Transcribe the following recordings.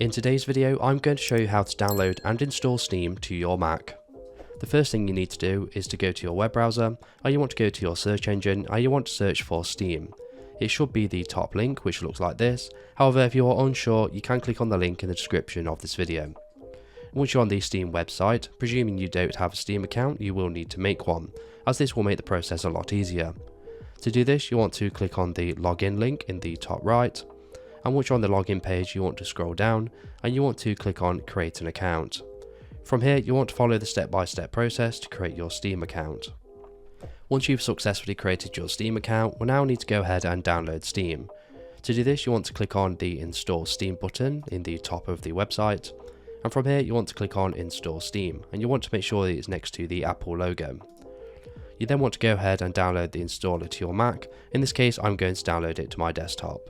In today's video, I'm going to show you how to download and install Steam to your Mac. The first thing you need to do is to go to your web browser, and you want to go to your search engine, and you want to search for Steam. It should be the top link, which looks like this. However, if you are unsure, you can click on the link in the description of this video. Once you're on the Steam website, presuming you don't have a Steam account, you will need to make one, as this will make the process a lot easier. To do this, you want to click on the login link in the top right, and once you're on the login page, you want to scroll down and you want to click on create an account. From here, you want to follow the step-by-step process to create your Steam account. Once you've successfully created your Steam account, we'll now need to go ahead and download Steam. To do this, you want to click on the Install Steam button in the top of the website, and from here you want to click on Install Steam, and you want to make sure that it's next to the Apple logo. You then want to go ahead and download the installer to your Mac. In this case, I'm going to download it to my desktop.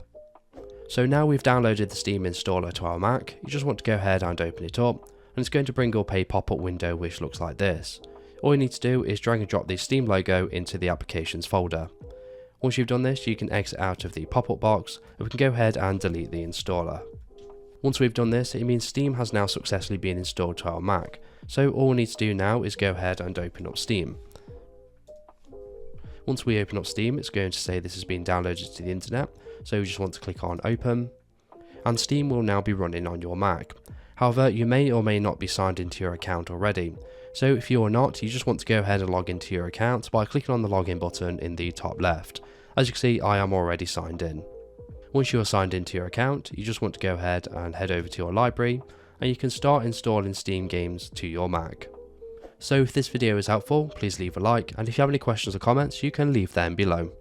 So now we've downloaded the Steam installer to our Mac, you just want to go ahead and open it up, and it's going to bring up a pop-up window which looks like this. All you need to do is drag and drop the Steam logo into the applications folder. Once you've done this, you can exit out of the pop-up box, and we can go ahead and delete the installer. Once we've done this, it means Steam has now successfully been installed to our Mac, so all we need to do now is go ahead and open up Steam. Once we open up Steam, it's going to say this has been downloaded to the internet, so you just want to click on open, and Steam will now be running on your Mac. However, you may or may not be signed into your account already, so if you are not, you just want to go ahead and log into your account by clicking on the login button in the top left. As you can see, I am already signed in. Once you are signed into your account, you just want to go ahead and head over to your library, and you can start installing Steam games to your Mac. So if this video is helpful, please leave a like, and if you have any questions or comments, you can leave them below.